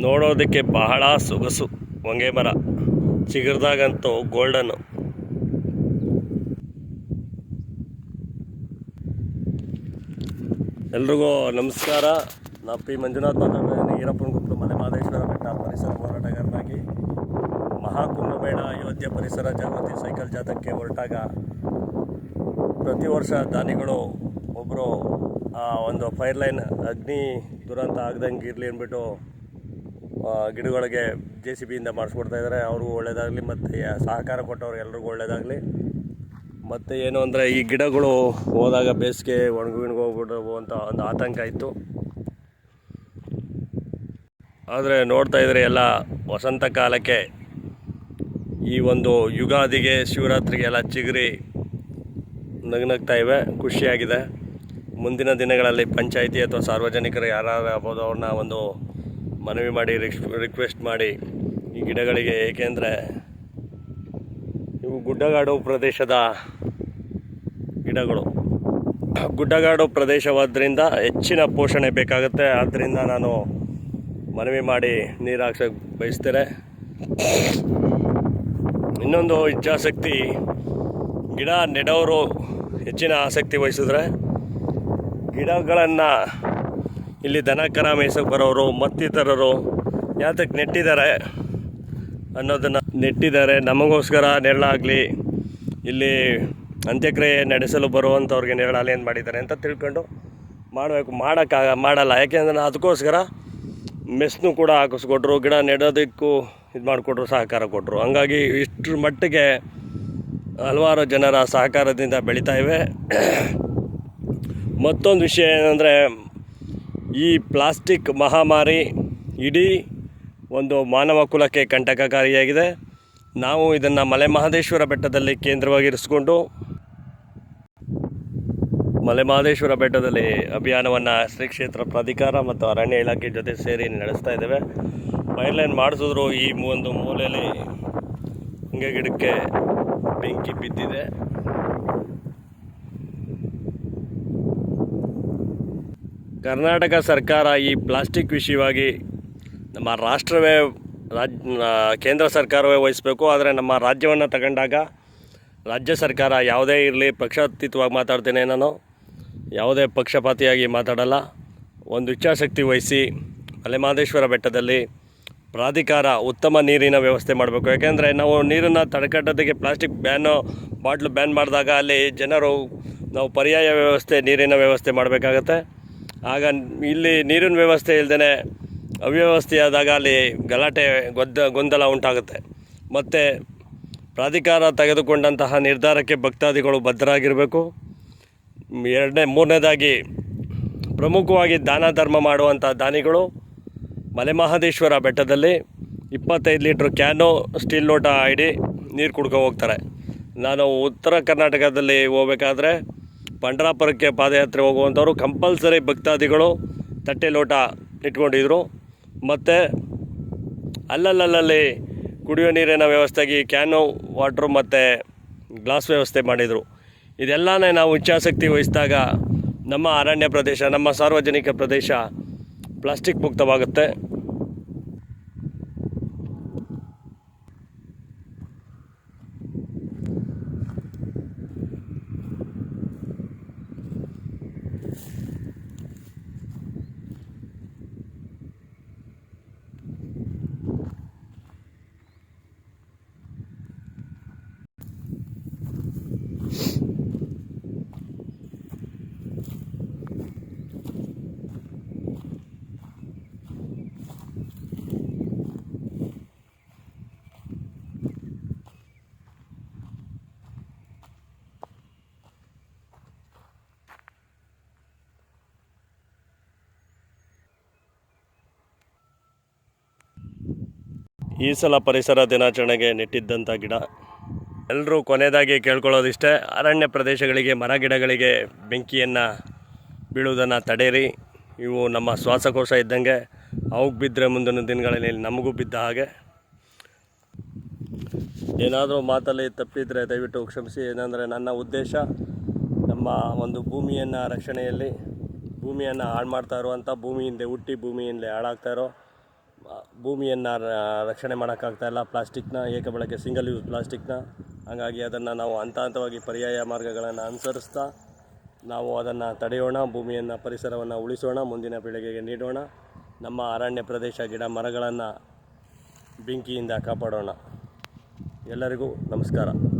ನೋಡೋದಕ್ಕೆ ಬಹಳ ಸೊಗಸು. ಹೊಂಗೆ ಮರ ಚಿಗುರ್ದಾಗಂತೂ ಗೋಲ್ಡನ್ನು. ಎಲ್ರಿಗೂ ನಮಸ್ಕಾರ. ನಾವು ಪಿ ಮಂಜುನಾಥ್ ಮಾತಾಡ್ತಿದ್ದೀನಿ. ಈರಪ್ಪನಗುಪ್ಪಲು ಮಲೆ ಮಹದೇಶ್ವರ ಬೆಟ್ಟ ಪರಿಸರ ಹೋರಾಟಗಾರನಾಗಿ ಮಹಾಕುಂಭಮೇಳ ಅಯೋಧ್ಯೆ ಪರಿಸರ ಜಾಗೃತಿ ಸೈಕಲ್ ಜಾಥಾಕ್ಕೆ ಹೊರಟಾಗ ಪ್ರತಿ ವರ್ಷ ದಾನಿಗಳು ಒಬ್ಬರು ಒಂದು ಫೈರ್ ಲೈನ್ ಅಗ್ನಿ ದುರಂತ ಆಗದಂಗೆ ಇರಲಿ ಅಂದ್ಬಿಟ್ಟು ಗಿಡಗಳಿಗೆ JCBಯಿಂದ ಮಾಡಿಸ್ಕೊಡ್ತಾಯಿದ್ದಾರೆ. ಅವ್ರಿಗೂ ಒಳ್ಳೆಯದಾಗಲಿ ಮತ್ತು ಸಹಕಾರ ಕೊಟ್ಟವ್ರಿಗೆ ಎಲ್ರಿಗೂ ಒಳ್ಳೆಯದಾಗಲಿ. ಮತ್ತು ಏನು ಅಂದರೆ ಈ ಗಿಡಗಳು ಹೋದಾಗ ಬೇಸಿಗೆ ಒಣಗೋಗ್ಬಿಡವು ಅಂತ ಒಂದು ಆತಂಕ ಇತ್ತು. ಆದರೆ ನೋಡ್ತಾ ಇದ್ರೆ ಎಲ್ಲ ವಸಂತ ಕಾಲಕ್ಕೆ ಈ ಒಂದು ಯುಗಾದಿಗೆ ಶಿವರಾತ್ರಿಗೆ ಎಲ್ಲ ಚಿಗುರಿ ನಗ್ನಗ್ತಾ ಇವೆ. ಖುಷಿಯಾಗಿದೆ. ಮುಂದಿನ ದಿನಗಳಲ್ಲಿ ಪಂಚಾಯಿತಿ ಅಥವಾ ಸಾರ್ವಜನಿಕರು ಯಾರು ಆಗ್ಬೋದು ಅವ್ರನ್ನ ಒಂದು ಮನವಿ ಮಾಡಿ ರಿಕ್ವೆಸ್ಟ್ ಮಾಡಿ ಈ ಗಿಡಗಳಿಗೆ, ಏಕೆಂದರೆ ಇವು ಗುಡ್ಡಗಾಡು ಪ್ರದೇಶದ ಗಿಡಗಳು. ಗುಡ್ಡಗಾಡು ಪ್ರದೇಶವಾದ್ದರಿಂದ ಹೆಚ್ಚಿನ ಪೋಷಣೆ ಬೇಕಾಗುತ್ತೆ. ಆದ್ದರಿಂದ ನಾನು ಮನವಿ ಮಾಡಿ ನೀರು ಹಾಕ್ಸೋಕ್ಕೆ ಬಯಸ್ತೇನೆ. ಇನ್ನೊಂದು ಇಚ್ಛಾಶಕ್ತಿ, ಗಿಡ ನೆಡೋರು ಹೆಚ್ಚಿನ ಆಸಕ್ತಿ ವಹಿಸಿದ್ರೆ ಗಿಡಗಳನ್ನು ಇಲ್ಲಿ ದನ ಕರ ಮೇಯ್ಸೋಕ್ಕೆ ಬರೋರು ಮತ್ತಿತರರು ಯಾತಕ್ಕೆ ನೆಟ್ಟಿದ್ದಾರೆ ಅನ್ನೋದನ್ನು ನೆಟ್ಟಿದ್ದಾರೆ. ನಮಗೋಸ್ಕರ ನೆರಳಾಗಲಿ, ಇಲ್ಲಿ ಅಂತ್ಯಕ್ರಿಯೆ ನಡೆಸಲು ಬರುವಂಥವ್ರಿಗೆ ನೆರಳಾಗಲಿ ಏನು ಮಾಡಿದ್ದಾರೆ ಅಂತ ತಿಳ್ಕೊಂಡು ಮಾಡಬೇಕು. ಮಾಡಲ್ಲ. ಯಾಕೆಂದರೆ ಅದಕ್ಕೋಸ್ಕರ ಮೆಸ್ನು ಕೂಡ ಹಾಕಿಸ್ಕೊಟ್ರು, ಗಿಡ ನೆಡೋದಕ್ಕೂ ಇದು ಮಾಡಿಕೊಟ್ರು, ಸಹಕಾರ ಕೊಟ್ಟರು. ಹಂಗಾಗಿ ಇಷ್ಟರ ಮಟ್ಟಿಗೆ ಹಲವಾರು ಜನರ ಸಹಕಾರದಿಂದ ಬೆಳೀತಾ ಇವೆ. ಮತ್ತೊಂದು ವಿಷಯ ಏನಂದರೆ, ಈ ಪ್ಲಾಸ್ಟಿಕ್ ಮಹಾಮಾರಿ ಇಡೀ ಒಂದು ಮಾನವ ಕುಲಕ್ಕೆ ಕಂಟಕಕಾರಿಯಾಗಿದೆ. ನಾವು ಇದನ್ನು ಮಲೆ ಮಹದೇಶ್ವರ ಬೆಟ್ಟದಲ್ಲಿ ಕೇಂದ್ರವಾಗಿರಿಸಿಕೊಂಡು ಮಲೆ ಮಹದೇಶ್ವರ ಬೆಟ್ಟದಲ್ಲಿ ಅಭಿಯಾನವನ್ನು ಶ್ರೀ ಕ್ಷೇತ್ರ ಪ್ರಾಧಿಕಾರ ಮತ್ತು ಅರಣ್ಯ ಇಲಾಖೆ ಜೊತೆ ಸೇರಿ ನಡೆಸ್ತಾ ಇದ್ದೇವೆ. ಫೈರ್ಲೈನ್ ಮಾಡಿಸಿದ್ರು. ಈ ಒಂದು ಮೂಲೆಯಲ್ಲಿ ಹೊಂಗೆ ಗಿಡಕ್ಕೆ ಬೆಂಕಿ ಬಿದ್ದಿದೆ. ಕರ್ನಾಟಕ ಸರ್ಕಾರ ಈ ಪ್ಲಾಸ್ಟಿಕ್ ವಿಷಯವಾಗಿ ನಮ್ಮ ಕೇಂದ್ರ ಸರ್ಕಾರವೇ ವಹಿಸಬೇಕು. ಆದರೆ ನಮ್ಮ ರಾಜ್ಯವನ್ನು ತಗೊಂಡಾಗ ರಾಜ್ಯ ಸರ್ಕಾರ ಯಾವುದೇ ಇರಲಿ, ಪಕ್ಷಾತೀತವಾಗಿ ಮಾತಾಡ್ತೇನೆ ನಾನು, ಯಾವುದೇ ಪಕ್ಷಪಾತಿಯಾಗಿ ಮಾತಾಡಲ್ಲ. ಒಂದು ಇಚ್ಛಾಶಕ್ತಿ ವಹಿಸಿ ಮಲೆ ಮಹದೇಶ್ವರ ಬೆಟ್ಟದಲ್ಲಿ ಪ್ರಾಧಿಕಾರ ಉತ್ತಮ ನೀರಿನ ವ್ಯವಸ್ಥೆ ಮಾಡಬೇಕು. ಯಾಕೆಂದರೆ ನಾವು ನೀರನ್ನು ತಡೆಗಟ್ಟೋದಕ್ಕೆ ಪ್ಲಾಸ್ಟಿಕ್ ಬಾಟ್ಲು ಬ್ಯಾನ್ ಮಾಡಿದಾಗ ಅಲ್ಲಿ ಜನರು ನಾವು ಪರ್ಯಾಯ ವ್ಯವಸ್ಥೆ, ನೀರಿನ ವ್ಯವಸ್ಥೆ ಮಾಡಬೇಕಾಗತ್ತೆ. ಆಗ ಇಲ್ಲಿ ನೀರಿನ ವ್ಯವಸ್ಥೆ ಇಲ್ಲದೇ ಅವ್ಯವಸ್ಥೆಯಾದಾಗ ಅಲ್ಲಿ ಗಲಾಟೆ ಗೊಂದಲ ಉಂಟಾಗುತ್ತೆ. ಮತ್ತು ಪ್ರಾಧಿಕಾರ ತೆಗೆದುಕೊಂಡಂತಹ ನಿರ್ಧಾರಕ್ಕೆ ಭಕ್ತಾದಿಗಳು ಬದ್ಧರಾಗಿರಬೇಕು. ಮೂರನೇದಾಗಿ ಪ್ರಮುಖವಾಗಿ ದಾನ ಧರ್ಮ ಮಾಡುವಂಥ ದಾನಿಗಳು ಮಲೆ ಮಹದೇಶ್ವರ ಬೆಟ್ಟದಲ್ಲಿ 25 ಲೀಟ್ರ್ ಕ್ಯಾನು ಸ್ಟೀಲ್ ಲೋಟ ಹಿಡಿ ನೀರು ಕುಡ್ಕೊ ಹೋಗ್ತಾರೆ. ನಾನು ಉತ್ತರ ಕರ್ನಾಟಕದಲ್ಲಿ ಹೋಗ್ಬೇಕಾದ್ರೆ ಪಂಡರಾಪುರಕ್ಕೆ ಪಾದಯಾತ್ರೆ ಹೋಗುವಂಥವ್ರು ಕಂಪಲ್ಸರಿ ಭಕ್ತಾದಿಗಳು ತಟ್ಟೆ ಲೋಟ ಇಟ್ಕೊಂಡಿದ್ರು. ಮತ್ತು ಅಲ್ಲಲ್ಲಿ ಕುಡಿಯೋ ನೀರಿನ ವ್ಯವಸ್ಥೆಗೆ ಕ್ಯಾನು ವಾಟ್ರು ಮತ್ತು ಗ್ಲಾಸ್ ವ್ಯವಸ್ಥೆ ಮಾಡಿದರು. ಇದೆಲ್ಲನೇ ನಾವು ಇಚ್ಛಾಶಕ್ತಿ ವಹಿಸಿದಾಗ ನಮ್ಮ ಅರಣ್ಯ ಪ್ರದೇಶ, ನಮ್ಮ ಸಾರ್ವಜನಿಕ ಪ್ರದೇಶ ಪ್ಲಾಸ್ಟಿಕ್ ಮುಕ್ತವಾಗುತ್ತೆ. ಈ ಸಲ ಪರಿಸರ ದಿನಾಚರಣೆಗೆ ನೆಟ್ಟಿದ್ದಂಥ ಗಿಡ ಎಲ್ಲರೂ ಕೊನೆಯದಾಗಿ ಕೇಳ್ಕೊಳ್ಳೋದಿಷ್ಟೇ, ಅರಣ್ಯ ಪ್ರದೇಶಗಳಿಗೆ, ಮರ ಗಿಡಗಳಿಗೆ ಬೆಂಕಿಯನ್ನು ಬೀಳುವುದನ್ನು ತಡೆಯಿರಿ. ಇವು ನಮ್ಮ ಶ್ವಾಸಕೋಶ ಇದ್ದಂಗೆ, ಅವಕ್ಕೆ ಬಿದ್ದರೆ ಮುಂದಿನ ದಿನಗಳಲ್ಲಿ ನಮಗೂ ಬಿದ್ದ ಹಾಗೆ. ಏನಾದರೂ ಮಾತಲ್ಲಿ ತಪ್ಪಿದರೆ ದಯವಿಟ್ಟು ಕ್ಷಮಿಸಿ. ಏನಂದರೆ ನನ್ನ ಉದ್ದೇಶ ನಮ್ಮ ಒಂದು ಭೂಮಿಯನ್ನು ರಕ್ಷಣೆಯಲ್ಲಿ, ಭೂಮಿಯನ್ನು ಹಾಳು ಮಾಡ್ತಾ ಇರುವಂಥ, ಭೂಮಿಯಿಂದ ಹುಟ್ಟಿ ಭೂಮಿಯಿಂದಲೇ ಹಾಳಾಗ್ತಾ ಇರೋ ಭೂಮಿಯನ್ನು ರಕ್ಷಣೆ ಮಾಡೋಕ್ಕಾಗ್ತಾಯಿಲ್ಲ. ಪ್ಲಾಸ್ಟಿಕ್ನ ಏಕಬಳಕೆ ಸಿಂಗಲ್ ಯೂಸ್ ಪ್ಲಾಸ್ಟಿಕ್ನ, ಹಾಗಾಗಿ ಅದನ್ನು ನಾವು ಹಂತ ಹಂತವಾಗಿ ಪರ್ಯಾಯ ಮಾರ್ಗಗಳನ್ನು ಅನುಸರಿಸ್ತಾ ನಾವು ಅದನ್ನು ತಡೆಯೋಣ. ಭೂಮಿಯನ್ನು, ಪರಿಸರವನ್ನು ಉಳಿಸೋಣ, ಮುಂದಿನ ಪೀಳಿಗೆಗೆ ನೀಡೋಣ. ನಮ್ಮ ಅರಣ್ಯ ಪ್ರದೇಶ, ಗಿಡ ಮರಗಳನ್ನು ಬೆಂಕಿಯಿಂದ ಕಾಪಾಡೋಣ. ಎಲ್ಲರಿಗೂ ನಮಸ್ಕಾರ.